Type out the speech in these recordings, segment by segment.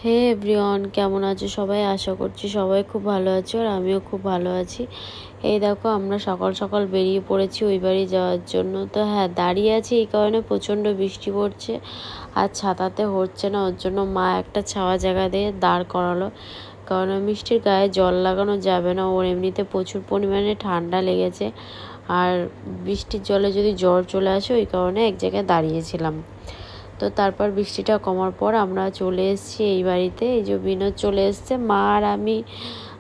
হে everyone, কেমন আছো সবাই? আশা করছি সবাই খুব ভালো আছো আর আমিও খুব ভালো আছি। এই দেখো, আমরা সকাল সকাল বেরিয়ে পড়েছি ওই বাড়ি যাওয়ার জন্য। তো হ্যাঁ, দাঁড়িয়ে আছি এই কারণে, প্রচণ্ড বৃষ্টি পড়ছে আর ছাতাতে হচ্ছে না, ওর জন্য মা একটা ছাওয়া জায়গা দিয়ে দাঁড় করালো। কারণ মিষ্টির গায়ে জল লাগানো যাবে না, ওর এমনিতে প্রচুর পরিমাণে ঠান্ডা লেগেছে আর বৃষ্টির জলে যদি জ্বর চলে আসে, ওই কারণে এক জায়গায় দাঁড়িয়েছিলাম। তো তারপর বৃষ্টিটা কমার পর আমরা চলে এসেছি এই বাড়িতে। এই যে বিনোদ চলে এসছে, মা আর আমি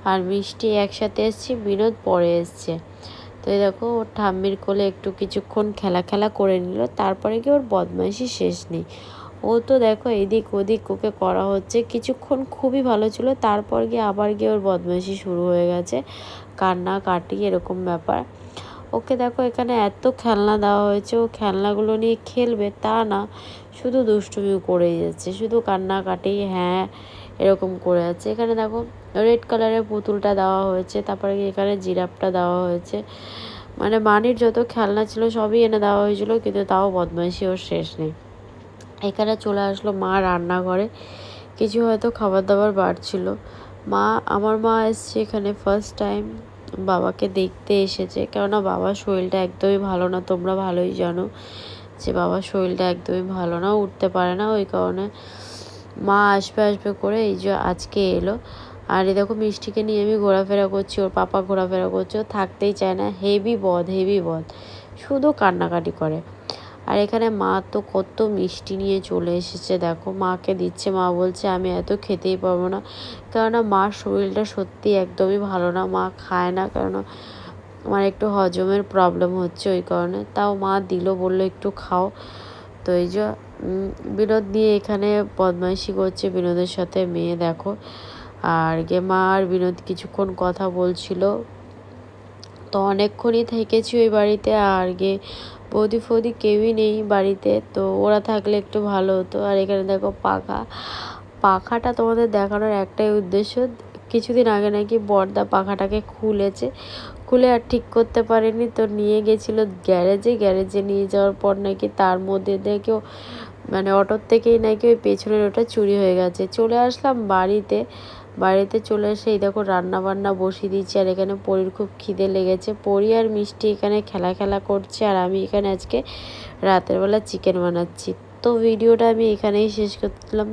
আর মিষ্টি একসাথে এসেছি, বিনোদ পরে এসছে। তো এই দেখো, ওর ঠাম্মির কোলে একটু কিছুক্ষণ খেলা করে নিল, তারপরে কি ওর বদমাইশি শেষ নেই। ও তো দেখো এদিক ওদিক ওকে করা হচ্ছে, কিছুক্ষণ খুবই ভালো ছিল, তারপর গিয়ে আবার গিয়ে ওর বদমাইশি শুরু হয়ে গেছে, কান্নাকাটি এরকম ব্যাপার। ওকে দেখো, এখানে এত খেলনা দেওয়া হয়েছে, ও খেলনাগুলো নিয়ে খেলবে তা না, শুধু দুষ্টুমি করেই যাচ্ছে, শুধু কান্নাকাটি হ্যাঁ এরকম করে যাচ্ছে। এখানে দেখো রেড কালারের পুতুলটা দেওয়া হয়েছে, তারপরে এখানে জিরাফটা দেওয়া হয়েছে, মানে মানির যত খেলনা ছিল সবই এনে দেওয়া হয়েছিল, কিন্তু তাও বদমাইশি ওর শেষ নেই। এখানে চলে আসলো মা রান্নাঘরে, কিছু হয়তো খাবার দাবার বাড়ছিল। আমার মা এসছে এখানে ফার্স্ট টাইম, বাবাকে দেখতে এসেছে, কেননা বাবার শরীরটা একদমই ভালো না, তোমরা ভালোই জানো যে বাবার শরীরটা একদমই ভালো না, উঠতে পারে না, ওই কারণে মা আসবে করে এই যে আজকে এলো। আর এই দেখো, মিষ্টিকে নিয়ে আমি ঘোরাফেরা করছি, ওর পাপা ঘোরাফেরা করছে, ও থাকতেই চায় না, হেভি বদ, শুধু কান্নাকাটি করে। আর এখানে মা তো কত মিষ্টি নিয়ে চলে এসেছে, দেখো মাকে দিচ্ছে, মা বলছে আমি এত খেতেই পারবো না, কেননা মার শরীরটা সত্যি একদমই ভালো না, মা খায় না, কেননা আমার একটু হজমের প্রবলেম হচ্ছে, ওই কারণে। তাও মা দিল, বললো একটু খাও। তো এই যে বিনোদ নিয়ে এখানে বদমাইশি করছে বিনোদের সাথে মেয়ে, দেখো। আর মা আর বিনোদ কিছুক্ষণ কথা বলছিল, তো অনেকক্ষণই থেকেছি ওই বাড়িতে। আর বৌদি ফৌদি কেউই নেই বাড়িতে, তো ওরা থাকলে একটু ভালো হতো। আর এখানে দেখো পাখাটা তোমাদের দেখানোর একটাই উদ্দেশ্য, কিছুদিন আগে নাকি বড়দা পাখাটাকে খুলে আর ঠিক করতে পারেনি, তো নিয়ে গেছিলো গ্যারেজে নিয়ে যাওয়ার পর নাকি তার মধ্যে দেখেও মানে অটোর থেকেই নাকি ওই পেছনের ওটা চুরি হয়ে গেছে। চলে আসলাম বাড়িতে চলে এসে এই দেখো রান্না বান্না বসিয়ে দিচ্ছি। আর এখানে পরীর খুব খিদে লেগেছে, পরী আর মিষ্টি এখানে খেলা করছে, আর আমি এখানে আজকে রাতের বেলা চিকেন বানাচ্ছি। তো ভিডিওটা আমি এখানেই শেষ করলাম।